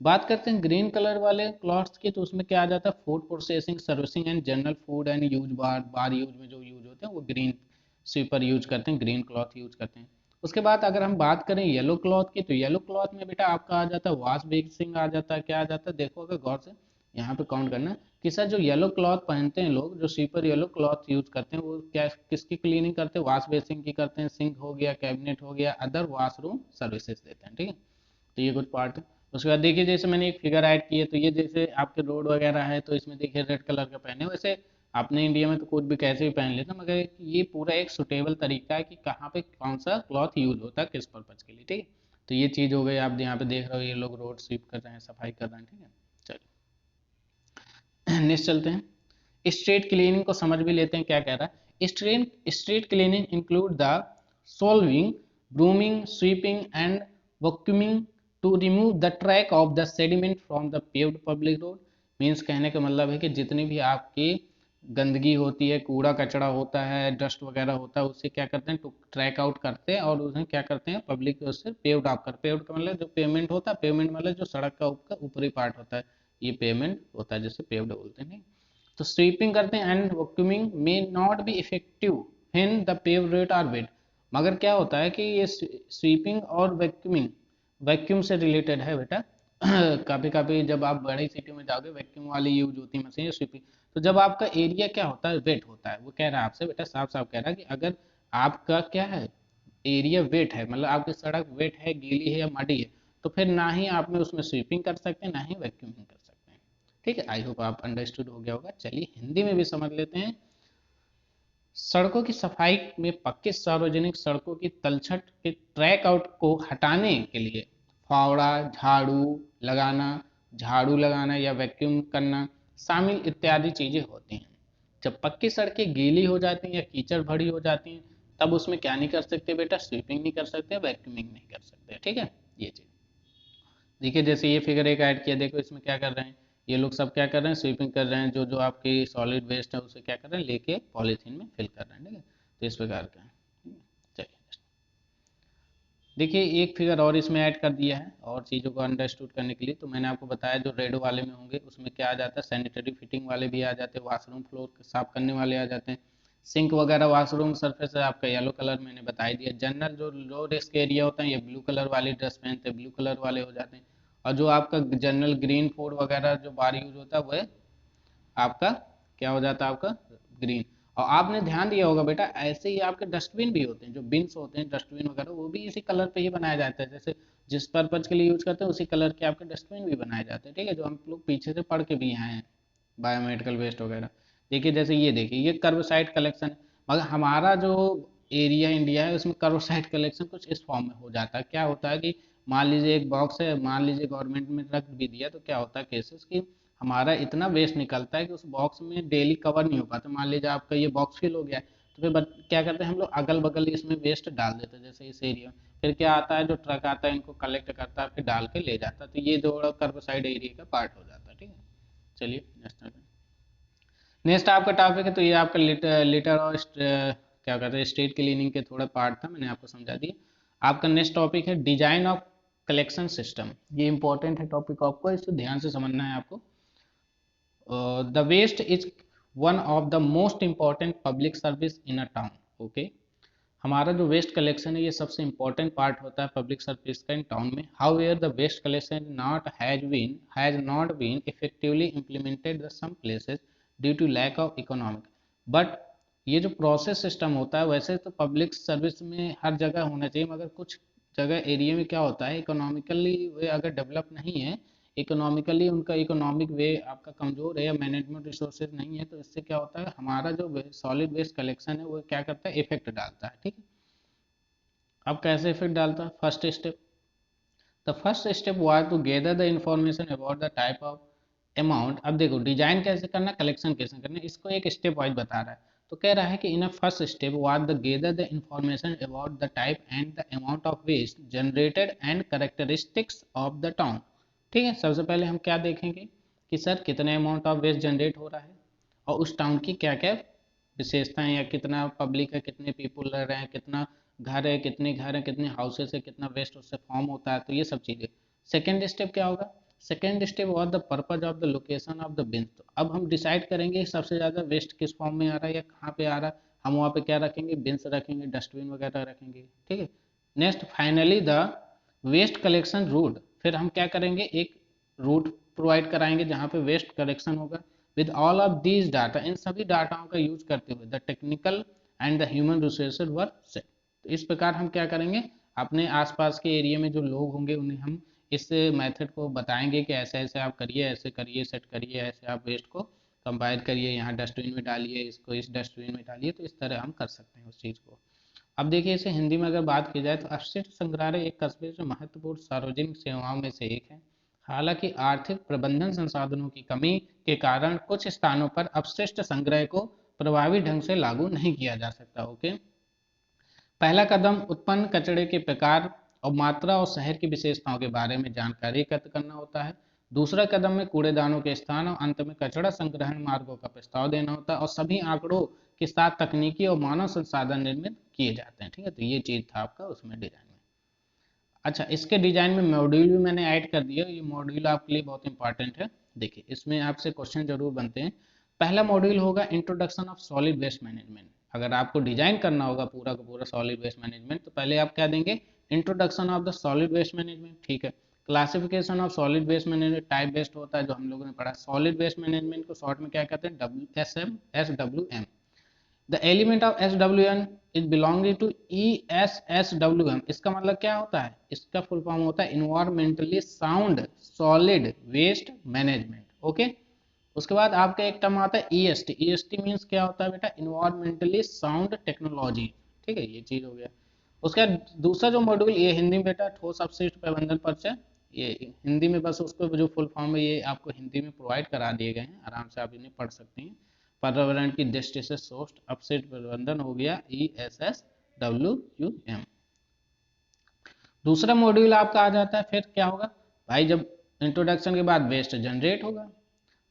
बात करते हैं ग्रीन कलर वाले क्लॉथ्स की, तो उसमें क्या आ जाता है? Food processing, servicing and general food and use, bar bar use में जो यूज होते हैं वो ग्रीन स्वीपर यूज करते हैं, ग्रीन क्लॉथ यूज करते हैं। उसके बाद अगर हम बात करें येलो क्लॉथ की, तो येलो क्लॉथ में बेटा आपका आ जाता है वॉश बेसिंग आ जाता है। क्या आ जाता है? देखो अगर गौर से यहाँ पे काउंट करना कि सर जो येलो क्लॉथ पहनते हैं लोग, जो स्वीपर येलो क्लॉथ यूज करते हैं, वो क्या किसकी क्लीनिंग करते हैं? वॉश बेसिंग की करते हैं, सिंक हो गया, कैबिनेट हो गया, अदर वॉशरूम सर्विसेज देते हैं। ठीक है, तो ये कुछ पार्ट है। उसके बाद देखिए जैसे मैंने एक फिगर ऐड की है, तो ये जैसे आपके रोड वगैरह है तो इसमें देखिए रेड कलर का पहने, वैसे अपने इंडिया में तो कुछ भी कैसे भी पहन लेते हैं, मगर ये पूरा एक सुटेबल तरीका है कि कहाँ पे कौन सा क्लॉथ यूज होता है किस पर्पज के लिए। ठीक है, तो ये चीज़ हो गई। आप यहाँ पे देख रहे हो ये लोग रोड स्वीप कर रहे हैं, सफाई कर रहे हैं। ठीक है, चलिए नेक्स्ट चलते हैं। स्ट्रीट क्लीनिंग को समझ भी लेते हैं क्या कह रहा है। Street cleaning include the solving, brooming, sweeping and vacuuming to remove the track of the sediment from the paved public road. Means कहने का मतलब है कि जितनी भी आपकी गंदगी होती है, कूड़ा कचरा होता है, डस्ट वगैरह होता है, उससे क्या करते हैं? ट्रैक आउट करते हैं और उन्हें क्या करते हैं? पब्लिक उससे पेव्ड आउट कर, पेव्ड का मतलब जो पेमेंट होता है, पेमेंट मतलब जो सड़क का ऊपरी पार्ट होता है, ये पेमेंट होता है जिसे पेव्ड बोलते हैं। तो स्वीपिंग करते हैं and vacuuming may not be effective when the pave rate are wet. मगर क्या होता है कि ये स्वीपिंग और वैक्यूमिंग वैक्यूम से रिलेटेड है बेटा। कभी कभी जब आप बड़ी सिटी में जाओगे वैक्यूम वाली यूज होती है मशीन स्वीपिंग। तो जब आपका एरिया क्या होता है? वेट होता है। वो कह रहा है आपसे बेटा, साफ साफ कह रहा है कि अगर आपका क्या है? एरिया वेट है, मतलब आपकी सड़क वेट है, गीली है या मडी है, तो फिर ना ही आप में उसमें स्वीपिंग कर सकते हैं, ना ही वैक्यूमिंग कर सकते हैं। ठीक है, आई होप आप अंडरस्टूड हो गया होगा। चलिए हिंदी में भी समझ लेते हैं। सड़कों की सफाई में पक्की सार्वजनिक सड़कों की तलछट के ट्रैक आउट को हटाने के लिए फावड़ा, झाड़ू लगाना या वैक्यूम करना शामिल इत्यादि चीजें होती हैं। जब पक्की सड़कें गीली हो जाती हैं या कीचड़ भरी हो जाती हैं, तब उसमें क्या नहीं कर सकते बेटा? स्वीपिंग नहीं कर सकते, वैक्यूमिंग नहीं कर सकते। ठीक है, ये चीज देखिए। जैसे ये फिगर एक ऐड किया, देखो इसमें क्या कर रहे हैं? ये लोग सब क्या कर रहे हैं? स्वीपिंग कर रहे हैं। जो जो आपकी सॉलिड वेस्ट है उसे क्या कर रहे हैं? लेके पॉलीथीन में फिल कर रहे हैं। ठीक है, तो इस प्रकार का है। चलिए देखिए एक फिगर और इसमें ऐड कर दिया है और चीज़ों को अंडरस्टूड करने के लिए। तो मैंने आपको बताया जो रेड वाले में होंगे उसमें क्या आ जाता है? सैनिटरी फिटिंग वाले भी आ जाते हैं, वॉशरूम फ्लोर साफ करने वाले आ जाते हैं, सिंक वगैरह वॉशरूम सरफेस है आपका येलो कलर मैंने बता ही दिया। जनरल जो लो रिस्क एरिया होता है ये ब्लू कलर वाली ड्रेस पहनते हैं, ब्लू कलर वाले हो जाते हैं। और जो आपका जनरल ग्रीन फूड वगैरह जो बार यूज होता है वह आपका क्या हो जाता है? आपका ग्रीन। और आपने ध्यान दिया होगा बेटा, ऐसे ही आपके डस्टबिन भी होते हैं, जो बिन्स होते हैं डस्टबिन वगैरह, वो भी इसी कलर पे ही बनाया जाता है। जैसे जिस पर्पज के लिए यूज करते हैं उसी कलर के आपके डस्टबिन भी बनाए जाते हैं। ठीक है, जो हम लोग पीछे से पढ़ के भी आए हैं, बायोमेडिकल वेस्ट वगैरह। देखिए जैसे ये देखिए ये कर्वसाइड कलेक्शन, मगर हमारा जो एरिया इंडिया है उसमें कर्वसाइड कलेक्शन कुछ इस फॉर्म में हो जाता है। क्या होता है कि मान लीजिए एक बॉक्स है, मान लीजिए गवर्नमेंट में रख भी दिया, तो क्या होता है केसेस कि हमारा इतना वेस्ट निकलता है कि उस बॉक्स में डेली कवर नहीं हो पाता। मान लीजिए आपका ये बॉक्स फिल हो गया है, तो फिर क्या करते हैं हम लोग? अगल बगल इसमें वेस्ट डाल देते हैं, जैसे इस एरिया में। फिर क्या आता है? जो ट्रक आता है इनको कलेक्ट करता है, फिर डाल के ले जाता है। तो ये जो कर्वसाइड एरिया का पार्ट हो जाता है। ठीक है, चलिए नेक्स्ट आपका टॉपिक है, तो ये आपका लिटर और क्या कहते हैं स्ट्रीट क्लीनिंग के थोड़ा पार्ट था, मैंने आपको समझा दिया। आपका नेक्स्ट टॉपिक है डिजाइन ऑफ कलेक्शन सिस्टम। ये इंपॉर्टेंट है टॉपिक, आपको इसे ध्यान से समझना है आपको। The waste is one of the most important public service in a town. Okay, हमारा जो वेस्ट कलेक्शन है ये सबसे इंपॉर्टेंट पार्ट होता है पब्लिक सर्विस का इन टाउन में। However the waste collection not has not been effectively implemented the some places due to lack of economic. But ये जो प्रोसेस सिस्टम होता है वैसे तो पब्लिक सर्विस में हर जगह होना चाहिए, मगर कुछ जगह एरिया में क्या होता है, इकोनॉमिकली वे अगर डेवलप नहीं है, इकोनॉमिकली उनका इकोनॉमिक वे आपका कमजोर है या मैनेजमेंट रिसोर्सेज नहीं है, तो इससे क्या होता है, हमारा जो सॉलिड वेस्ट कलेक्शन है वो क्या करता है, इफेक्ट डालता है। ठीक है, अब कैसे इफेक्ट डालता है, first step, the first step was to gather the information about the type of amount. अब देखो डिजाइन कैसे करना, कलेक्शन कैसे करना, इसको एक स्टेप वाइज बता रहा है। तो कह रहा है कि in a first step was the gather the information about the type and the amount of waste generated and characteristics of the town. ठीक है, सबसे पहले हम क्या देखेंगे कि सर कितने अमाउंट ऑफ वेस्ट जनरेट हो रहा है और उस टाउन की क्या क्या विशेषताएं, या कितना पब्लिक है, कितने पीपल रह रहे हैं, कितना घर है, कितने घर हैं, कितने हाउसेस है, कितना वेस्ट उससे फॉर्म होता है, तो ये सब चीज़ें। सेकेंड स्टेप क्या होगा, second step was the purpose of the location of the bin. तो अब हम डिसाइड करेंगे सबसे ज़्यादा वेस्ट किस फॉर्म में आ रहा है या कहाँ पे आ रहा है, हम वहाँ पे क्या रखेंगे, बिन्स रखेंगे, डस्टबिन वगैरह रखेंगे। ठीक है, next finally the waste collection route, फिर हम क्या करेंगे, एक रूट प्रोवाइड कराएंगे जहाँ पे वेस्ट कलेक्शन होगा। With all of these data, इन सभी डाटाओं का यूज करते हुए the technical and the human resources were set. तो इस प्रकार हम क्या करेंगे, अपने आसपास के एरिया में जो लोग होंगे उन्हें हम इस मेथड को बताएंगे कि ऐसे ऐसे आप करिए, ऐसे करिए, सेट करिए, ऐसे आप वेस्ट को कंबाइन करिए, यहाँ डस्टबिन में डालिए, इसको इस डस्टबिन में डालिए। तो इस तरह हम कर सकते हैं उस चीज़ को। अब देखिए इसे हिंदी में अगर बात की जाए तो अपशिष्ट संग्रहालय एक कस्बे से महत्वपूर्ण सार्वजनिक सेवाओं में से एक है। हालांकि आर्थिक प्रबंधन संसाधनों की कमी के कारण कुछ स्थानों पर अपशिष्ट संग्रह को प्रभावी ढंग से लागू नहीं किया जा सकता। ओके, पहला कदम उत्पन्न कचरे के प्रकार और मात्रा और शहर की विशेषताओं के बारे में जानकारी एकत्र करना होता है। दूसरा कदम में कूड़ेदानों के स्थान और अंत में कचरा संग्रहण मार्गों का प्रस्ताव देना होता है और सभी आंकड़ों के साथ तकनीकी और मानव संसाधन निर्मित किए जाते हैं। ठीक है, तो ये चीज था आपका उसमें डिजाइन में। अच्छा, इसके डिजाइन में मॉड्यूल भी मैंने ऐड कर दिया, ये मॉड्यूल आपके लिए बहुत इंपॉर्टेंट है। देखिए इसमें आपसे क्वेश्चन जरूर बनते हैं। पहला मॉड्यूल होगा introduction of solid waste management. अगर आपको डिजाइन करना होगा पूरा का पूरा सॉलिड वेस्ट मैनेजमेंट, तो पहले आप क्या देंगे, introduction of the solid waste management. ठीक है, classification of solid waste management, type based होता है जो हम लोगों ने पढ़ा। सॉलिड वेस्ट मैनेजमेंट को शॉर्ट में क्या कहते हैं, WSM। The element of SWM is belonging to ESSWM। इसका मतलब क्या होता है, इसका फुल फॉर्म होता है environmentally sound solid waste management. Okay, उसके बाद आपका एक टर्म आता है EST। EST मीन्स क्या होता है बेटा, इन्वायरमेंटली साउंड टेक्नोलॉजी। ठीक है, ये चीज हो गया। उसका दूसरा जो मॉड्यूल, ये हिंदी में बेटा ठोस अपशिष्ट प्रबंधन परिचय, ये हिंदी में बस उसको जो फुल फॉर्म है ये आपको हिंदी में प्रोवाइड करा दिए गए हैं, आराम से आप इन्हें पढ़ सकते हैं। पर्यावरण की दृष्टि से सोस्ट अपशिष्ट प्रबंधन हो गया ESSWM। दूसरा मॉड्यूल आपका आ जाता है, फिर क्या होगा भाई, जब इंट्रोडक्शन के बाद वेस्ट जनरेट होगा,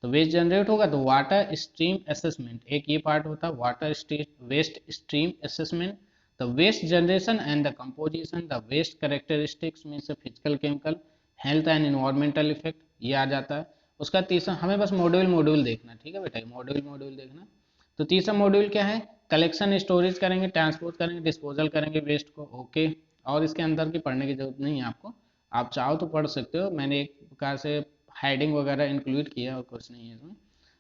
तो वेस्ट जनरेट होगा तो वाटर स्ट्रीम असेसमेंट, एक ये पार्ट होता है water waste stream assessment. The waste generation and the composition, the waste characteristics means physical, chemical, health and environmental effect, ये आ जाता है। उसका तीसरा, हमें बस मॉड्यूल मॉड्यूल देखना, ठीक है बेटा, मॉड्यूल मॉड्यूल देखना। तो तीसरा मॉड्यूल क्या है, कलेक्शन स्टोरेज करेंगे, ट्रांसपोर्ट करेंगे, डिस्पोजल करेंगे वेस्ट को। ओके, और इसके अंदर की पढ़ने की जरूरत नहीं है आपको, आप चाहो तो पढ़ सकते हो, मैंने एक प्रकार से हेडिंग वगैरह इंक्लूड किया और कुछ नहीं है इसमें।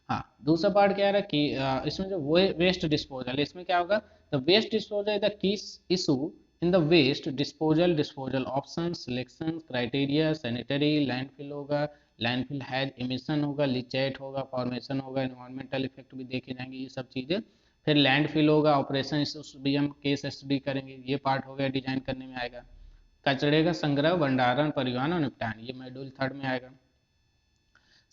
हाँ, दूसरा पार्ट क्या है कि इसमें जो वेस्ट डिस्पोजल, इसमें क्या होगा, the waste disposal is the key issue in the waste disposal, disposal option, selection criteria, sanitary, landfill होगा, लैंडफिल हैज इमिशन होगा, लीचेट होगा, फॉर्मेशन होगा, इन्वायरमेंटल इफेक्ट भी देखे जाएंगे, ये सब चीज़ें। फिर लैंडफिल होगा, ऑपरेशन भी हम केस स्टडी करेंगे, ये पार्ट हो गया डिजाइन करने में आएगा। कचरे का संग्रह, भंडारण, परिवहन और निपटान, ये मॉड्यूल थर्ड में आएगा।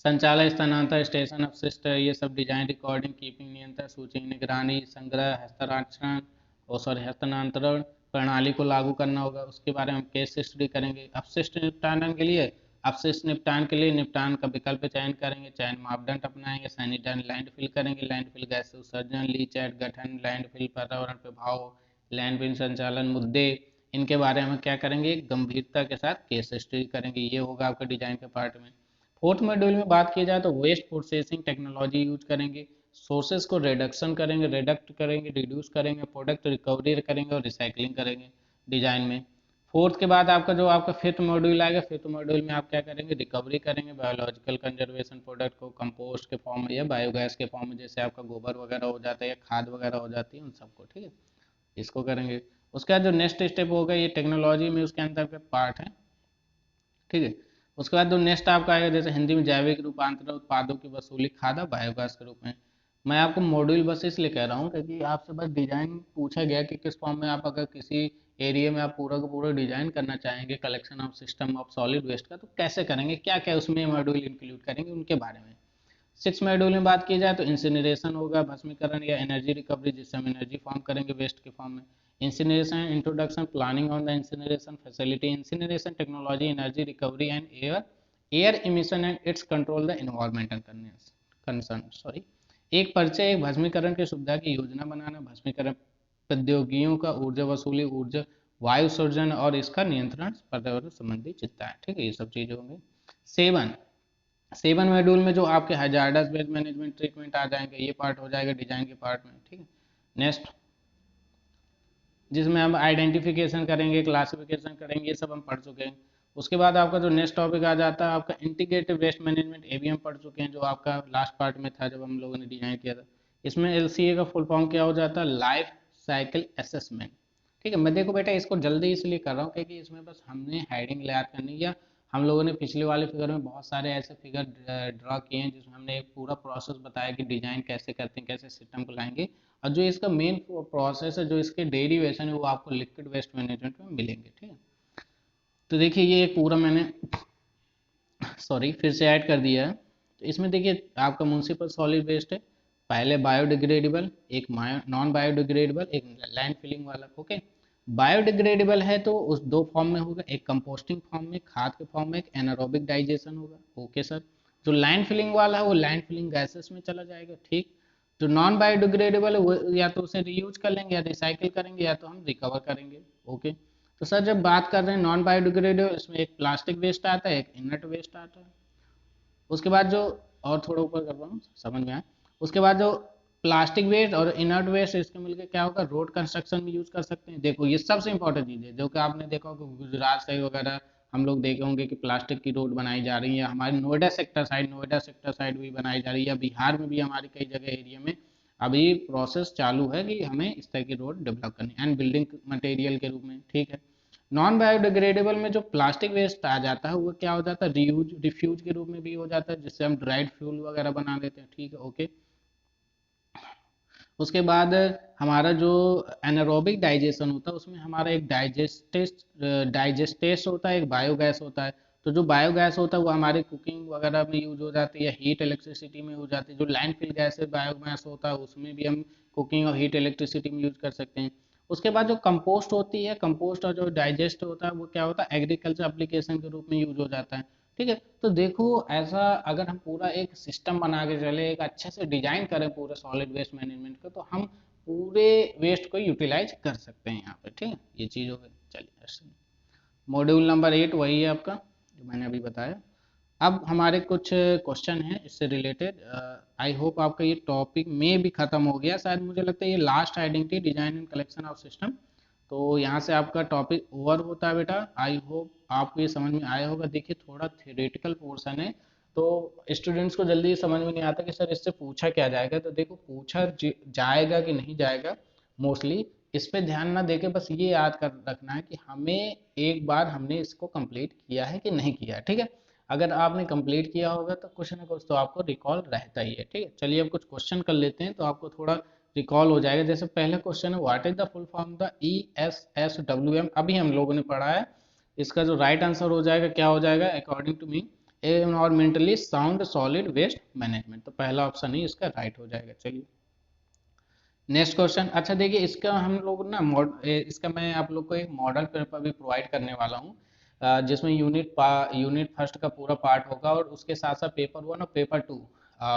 संचालय, स्थानांतर, स्टेशन अपशिष्ट, ये सब डिजाइन, रिकॉर्डिंग, कीपिंग, नियंत्रण, सूची, निगरानी, संग्रह, हस्तांतरण और हस्तांतरण प्रणाली को लागू करना होगा, उसके बारे में हम केस स्टडी करेंगे। अपशिष्ट निपटान के लिए, अपशिष्ट निपटान के लिए निपटान का विकल्प चयन करेंगे, चयन मापदंड अपनाएंगे, सैनिटाइज लैंडफिल करेंगे, लैंडफिल गैस उत्सर्जन, लीचैट गठन, लैंडफिल पर्यावरण प्रभाव, लैंडफिल संचालन मुद्दे, इनके बारे में क्या करेंगे, गंभीरता के साथ केस स्टडी करेंगे। ये होगा आपका डिजाइन के पार्ट में। फोर्थ मॉड्यूल में बात की जाए तो वेस्ट प्रोसेसिंग टेक्नोलॉजी यूज करेंगे, सोर्सेज को रिडक्शन करेंगे, रिडक्ट करेंगे, रिड्यूस करेंगे, प्रोडक्ट रिकवरी करेंगे और रिसाइकलिंग करेंगे डिजाइन में। फोर्थ के बाद आपका जो आपका फिफ्थ मॉड्यूल आएगा, फिफ्थ मॉड्यूल में आप क्या करेंगे, रिकवरी करेंगे, बायोलॉजिकल कंजर्वेशन प्रोडक्ट को कंपोस्ट के फॉर्म में या बायोगैस के फॉर्म में, जैसे आपका गोबर वगैरह हो जाता है या खाद वगैरह हो जाती है उन सबको, ठीक है, इसको करेंगे। उसके बाद जो नेक्स्ट स्टेप होगा ये टेक्नोलॉजी में उसके अंतर्गत पार्ट है, ठीक है। उसके बाद जो नेक्स्ट आपका आएगा जैसे हिंदी में जैविक रूपांतरण उत्पादों की वसूली खाद्य बायोगैस के रूप में। मैं आपको मॉड्यूल बस इसलिए कह रहा हूँ क्योंकि आपसे बस डिजाइन पूछा गया कि किस फॉर्म में आप अगर किसी एरिया में आप पूरा का पूरा डिजाइन करना चाहेंगे collection of system of solid waste का, तो कैसे करेंगे, क्या क्या उसमें मॉड्यूल इंक्लूड करेंगे, उनके बारे में। 6 मॉड्यूल में बात की जाए तो इंसिनरेशन होगा, भस्मीकरण या एनर्जी रिकवरी, जिससे हम एनर्जी फॉर्म करेंगे वेस्ट के फॉर्म में। Incineration introduction, planning on the incineration facility, incineration technology, energy recovery and air emission and it's control the environmental concern. Sorry, एक परिचय, एक भस्मीकरण की सुविधा की योजना बनाना, भस्मीकरण प्रौद्योगिकियों का ऊर्जा वसूली, ऊर्जा वायु उत्सर्जन और इसका नियंत्रण, पर्यावरण संबंधी चिंता है, ठीक है, ये सब चीजें होंगी। 7 मॉड्यूल में जो आपके हजार्डस वेस्ट मैनेजमेंट ट्रीटमेंट आ जाएंगे, ये पार्ट हो जाएगा डिजाइन के पार्ट में, ठीक है। नेक्स्ट जिसमें हम आइडेंटिफिकेशन करेंगे, क्लासिफिकेशन करेंगे, ये सब हम पढ़ चुके हैं। उसके बाद आपका जो नेक्स्ट टॉपिक आ जाता है आपका इंटीग्रेटेड वेस्ट मैनेजमेंट, ये भी हम पढ़ चुके हैं, जो आपका लास्ट पार्ट में था जब हम लोगों ने डिजाइन किया था। इसमें एलसीए का फुल फॉर्म क्या हो जाता है, लाइफ साइकिल असेसमेंट, ठीक है। मैं देखो बेटा इसको जल्दी इसलिए कर रहा हूँ क्योंकि इसमें बस हमने हेडिंग याद करनी, या हम लोगों ने पिछले वाले फिगर में बहुत सारे ऐसे फिगर ड्रॉ किए हैं जिसमें हमने एक पूरा प्रोसेस बताया कि डिजाइन कैसे करते हैं, कैसे सिस्टम को लाएंगे, और जो इसका मेन प्रोसेस है, जो इसके डेरिवेशन है, वो आपको लिक्विड वेस्ट मैनेजमेंट में मिलेंगे, ठीक है। तो देखिए ये एक पूरा मैंने सॉरी फिर से ऐड कर दिया है। तो इसमें देखिए आपका म्युनिसिपल सॉलिड वेस्ट है, पहले बायोडिग्रेडेबल, एक नॉन बायोडिग्रेडेबल, एक लैंड फिलिंग वाला, ओके। बायोडिग्रेडेबल है तो उस 2 फॉर्म में होगा, एक कंपोस्टिंग फॉर्म में, खाद के फॉर्म में, एक एनारोबिक डाइजेशन होगा, ओके सर। जो लैंड फिलिंग वाला है वो लैंड फिलिंग गैसेस में चला जाएगा, ठीक। जो नॉन बायोडिग्रेडेबल है वो या तो उसे रीयूज कर लेंगे या रिसाइकिल करेंगे या तो हम रिकवर करेंगे, ओके। तो सर जब बात कर रहे हैं नॉन बायोडिग्रेडेबल, इसमें एक प्लास्टिक वेस्ट आता है, एक इनर्ट वेस्ट आता है। उसके बाद जो, और थोड़ा ऊपर कर रहा हूँ समझ में आए, उसके बाद जो प्लास्टिक वेस्ट और इनर्ट वेस्ट इसके मिलकर क्या होगा, रोड कंस्ट्रक्शन में यूज कर सकते हैं। देखो ये सबसे इंपॉर्टेंट चीज़ है, जो कि आपने देखा होगा गुजरात साइड वगैरह हम लोग देखे होंगे कि प्लास्टिक की रोड बनाई जा रही है, हमारे नोएडा सेक्टर साइड भी बनाई जा रही है, या बिहार में भी हमारी कई जगह एरिया में अभी प्रोसेस चालू है कि हमें इस तरह की रोड डेवलप करनी एंड बिल्डिंग मटेरियल के रूप में, ठीक है। नॉन बायोडिग्रेडेबल में जो प्लास्टिक वेस्ट आ जाता है वो क्या हो जाता है, रीयूज रिफ्यूज के रूप में भी हो जाता है, जिससे हम ड्राइड फ्यूल वगैरह बना देते हैं, ठीक है, ओके। उसके बाद हमारा जो एनारोबिक डाइजेशन होता है उसमें हमारा एक डाइजेस्टेस होता है, एक बायोगैस होता है। तो जो बायोगैस होता है वो हमारे कुकिंग वगैरह में यूज हो जाती है, या हीट इलेक्ट्रिसिटी में यूज जाती है। जो लैंडफिल गैस है बायोगैस होता है उसमें भी हम कुकिंग और हीट इलेक्ट्रिसिटी में यूज कर सकते हैं। उसके बाद जो कंपोस्ट होती है, कंपोस्ट और जो डाइजेस्ट होता है वो क्या होता है, एग्रीकल्चर एप्लीकेशन के रूप में यूज हो जाता है, ठीक है। तो देखो ऐसा अगर हम पूरा एक सिस्टम बना के चले, एक अच्छे से डिजाइन करें पूरे सॉलिड वेस्ट मैनेजमेंट का, तो हम पूरे वेस्ट को यूटिलाइज कर सकते हैं यहाँ पे, ठीक है। ये चीज हो गई। चलिए मॉड्यूल नंबर 8 वही है आपका जो मैंने अभी बताया। अब हमारे कुछ क्वेश्चन हैं इससे रिलेटेड। आई होप आपका ये टॉपिक में भी खत्म हो गया, शायद मुझे लगता है ये लास्ट हेडिंग थी, design and collection of system. तो यहाँ से आपका टॉपिक ओवर होता है बेटा। आई होप आपको ये समझ में आया होगा। देखिए थोड़ा थ्योरेटिकल पोर्शन है तो स्टूडेंट्स को जल्दी समझ में नहीं आता कि सर इससे पूछा क्या जाएगा। तो देखो पूछा जाएगा कि नहीं जाएगा, मोस्टली इस पे ध्यान ना देके बस ये याद कर रखना है कि हमें एक बार हमने इसको कंप्लीट किया है कि नहीं किया है, ठीक है। अगर आपने कंप्लीट किया होगा तो कुछ ना कुछ तो आपको रिकॉल रहता ही है, ठीक है। चलिए अब कुछ क्वेश्चन कर लेते हैं तो आपको थोड़ा रिकॉल हो जाएगा। जैसे पहला क्वेश्चन है, what is the full form the ESSWM, अभी हम लोगों ने पढ़ा है। इसका जो राइट आंसर हो जाएगा क्या हो जाएगा, according to me environmentally sound solid waste management. तो पहला ऑप्शन ही इसका राइट हो जाएगा। चलिए नेक्स्ट क्वेश्चन। अच्छा देखिए इसका हम लोग ना इसका मैं आप लोग को एक मॉडल पेपर भी प्रोवाइड करने वाला हूँ, जिसमें यूनिट फर्स्ट का पूरा पार्ट होगा और उसके साथ साथ पेपर 1 और पेपर 2।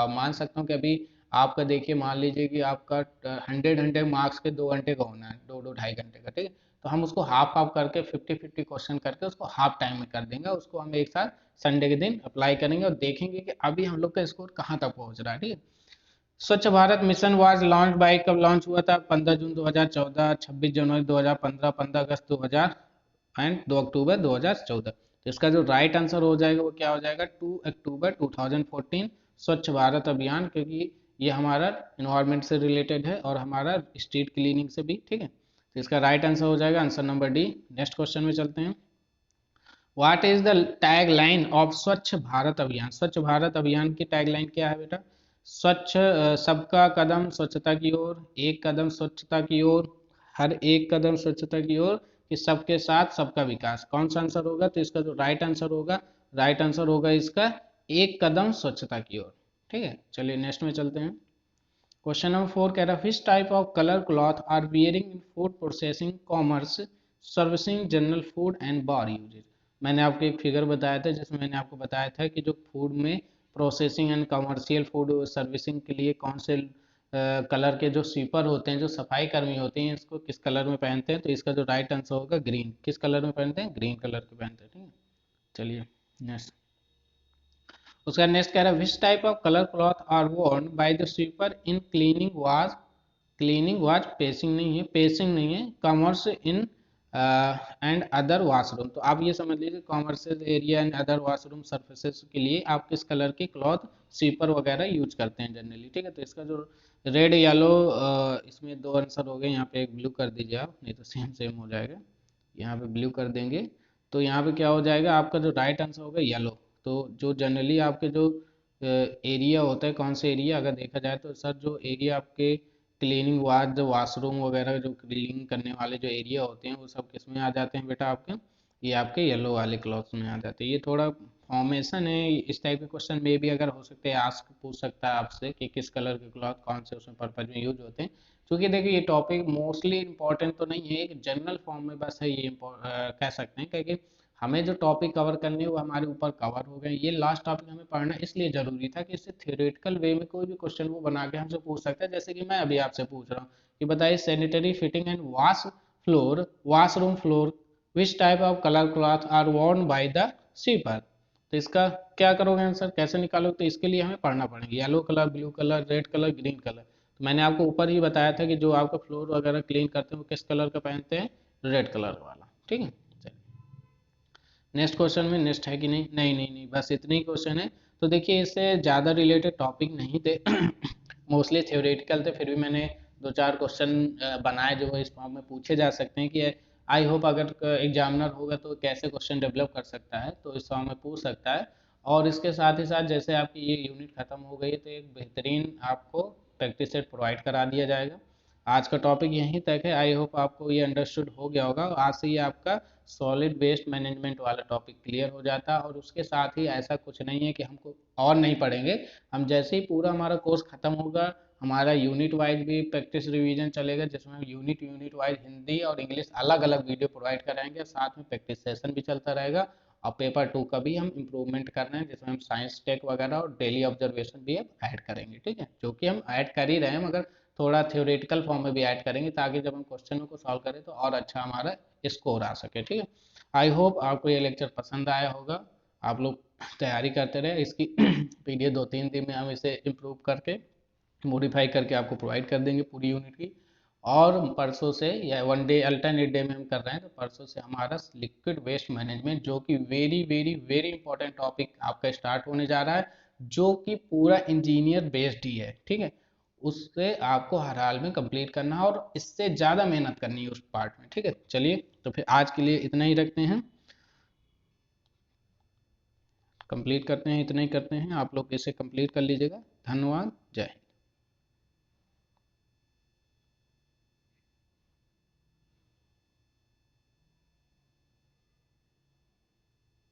मान सकता हूँ कि अभी आपका देखिए मान लीजिए कि आपका 100 मार्क्स के 2 घंटे का होना है, 2-2 ढाई घंटे का, ठीक है। तो हम उसको हाफ हाफ करके 50-50 क्वेश्चन करके उसको हाफ टाइम में कर देंगे। उसको हम एक साथ संडे के दिन अप्लाई करेंगे और देखेंगे कि अभी हम लोग का स्कोर कहाँ तक पहुँच रहा है, ठीक है। स्वच्छ Bharat mission was launch by, कब लॉन्च हुआ था, 15 जून 2014, 26 जनवरी 2015, 15 अगस्त 2000 एंड 2 अक्टूबर 2014। तो इसका जो राइट आंसर हो जाएगा वो क्या हो जाएगा, 2 अक्टूबर 2014 स्वच्छ भारत अभियान, क्योंकि ये हमारा इन्वायरमेंट से रिलेटेड है और हमारा स्ट्रीट क्लीनिंग से भी, ठीक है। तो इसका राइट आंसर हो जाएगा answer number D. Next question में चलते हैं। What is the tag line of स्वच्छ भारत अभियान? स्वच्छ भारत अभियान की टैग लाइन क्या है बेटा? स्वच्छ सबका कदम स्वच्छता की ओर, एक कदम स्वच्छता की ओर, हर एक कदम स्वच्छता की ओर, कि सबके साथ सबका विकास। कौन सा आंसर होगा? तो इसका जो राइट आंसर होगा, राइट आंसर होगा इसका एक कदम स्वच्छता की ओर। ठीक है, चलिए नेक्स्ट में चलते हैं। क्वेश्चन नंबर 4 कह रहा है which type of colour cloth are wearing in food processing commerce servicing general food and bar uses. मैंने आपको एक फिगर बताया था जिसमें मैंने आपको बताया था कि जो फूड में processing and commercial food servicing के लिए कौन से कलर के जो स्वीपर होते हैं, जो सफाई कर्मी होते हैं, इसको किस कलर में पहनते हैं। तो इसका जो राइट आंसर होगा ग्रीन। किस कलर में पहनते हैं? ग्रीन कलर के पहनते हैं। ठीक है, चलिए नेक्स्ट। उसका नेक्स्ट कह रहा है which type of colour cloth are worn by the sweeper in cleaning was passing नहीं है, पेसिंग नहीं है, commerce in and other washroom. तो आप ये समझ लीजिए commercial area and other washroom surfaces के लिए आप किस कलर के क्लॉथ स्वीपर वगैरह यूज करते हैं जनरली। ठीक है, तो इसका जो रेड येलो, इसमें दो आंसर हो गए। यहाँ पे एक ब्लू कर दीजिए आप, नहीं तो सेम सेम हो जाएगा। यहाँ पे ब्लू कर देंगे तो यहाँ पे क्या हो जाएगा, आपका जो राइट आंसर होगा येलो। तो जो जनरली आपके जो एरिया होता है, कौन से एरिया अगर देखा जाए तो सर जो एरिया आपके क्लीनिंग वाज, जो वॉशरूम वगैरह जो क्लीनिंग करने वाले जो एरिया होते हैं वो सब किस में आ जाते हैं बेटा? आपके ये आपके येलो वाले क्लॉथ्स में आ जाते हैं। ये थोड़ा फॉर्मेशन है, इस टाइप के क्वेश्चन में भी अगर हो सकते हैं आस्क पूछ सकता है आपसे कि किस कलर के क्लॉथ कौन से उसमें पर्पज में यूज होते हैं। क्योंकि देखिए ये टॉपिक मोस्टली इंपॉर्टेंट तो नहीं है, एक जनरल फॉर्म में बस है ये कह सकते हैं, क्योंकि हमें जो टॉपिक कवर करने हैं वो हमारे ऊपर कवर हो गए। ये लास्ट टॉपिक हमें पढ़ना इसलिए जरूरी था कि इससे थ्योरेटिकल वे में कोई भी क्वेश्चन वो बना के हमसे पूछ सकता है। जैसे कि मैं अभी आपसे पूछ रहा हूँ कि बताइए sanitary fitting and washroom floor which type of colour cloth are worn by the sweeper. तो इसका क्या करोगे आंसर, कैसे निकालोगे? तो इसके लिए हमें पढ़ना पड़ेगा yellow colour, blue colour, red colour, green colour. तो मैंने आपको ऊपर ही बताया था कि जो आपका फ्लोर वगैरह क्लीन करते हैं वो किस कलर का पहनते हैं? रेड कलर वाला। ठीक है, नेक्स्ट क्वेश्चन में नेक्स्ट है कि नहीं? नहीं नहीं नहीं, बस इतने ही क्वेश्चन है। तो देखिए इससे ज़्यादा रिलेटेड टॉपिक नहीं थे मोस्टली थ्योरेटिकल थे, फिर भी मैंने दो चार क्वेश्चन बनाए जो इस फॉर्म में पूछे जा सकते हैं कि आई होप अगर एग्जामिनर होगा तो कैसे क्वेश्चन डेवलप कर सकता है, तो इस फॉर्म में पूछ सकता है। और इसके साथ ही साथ जैसे आपकी ये यूनिट खत्म हो गई है तो एक बेहतरीन आपको प्रैक्टिस सेट प्रोवाइड करा दिया जाएगा। आज का टॉपिक यहीं तक है। आई होप आपको ये अंडरस्टूड हो गया होगा। आज से ये आपका सॉलिड वेस्ट मैनेजमेंट वाला टॉपिक क्लियर हो जाता है। और उसके साथ ही ऐसा कुछ नहीं है कि हमको और नहीं पढ़ेंगे। हम जैसे ही पूरा हमारा कोर्स खत्म होगा, हमारा यूनिट वाइज भी प्रैक्टिस रिवीजन चलेगा, जिसमें हम यूनिट वाइज हिंदी और इंग्लिश अलग अलग वीडियो प्रोवाइड कराएंगे, साथ में प्रैक्टिस सेशन भी चलता रहेगा। और पेपर 2 का भी हम इम्प्रूवमेंट कर रहे हैं, जिसमें हम साइंस टेक वगैरह और डेली ऑब्जर्वेशन भी अब ऐड करेंगे। ठीक है, जो कि हम ऐड कर ही रहे हैं, मगर थोड़ा थ्योरेटिकल फॉर्म में भी ऐड करेंगे ताकि जब हम क्वेश्चन को सॉल्व करें तो और अच्छा हमारा स्कोर आ सके। ठीक है, आई होप आपको ये लेक्चर पसंद आया होगा। आप लोग तैयारी करते रहे इसकी पीडीएफ 2-3 दिन में हम इसे इम्प्रूव करके मॉडिफाई करके आपको प्रोवाइड कर देंगे पूरी यूनिट की। और परसों से या वन डे अल्टरनेट डे में हम कर रहे हैं, तो परसों से हमारा लिक्विड वेस्ट मैनेजमेंट, जो कि very very very important topic आपका स्टार्ट होने जा रहा है, जो कि पूरा इंजीनियर बेस्ड ही है। ठीक है, उससे आपको हर हाल में कंप्लीट करना है और इससे ज़्यादा मेहनत करनी है उस पार्ट में। ठीक है, चलिए तो फिर आज के लिए इतना ही रखते हैं, कंप्लीट करते हैं, इतना ही करते हैं। आप लोग इसे कंप्लीट कर लीजिएगा। धन्यवाद, जय हिंद।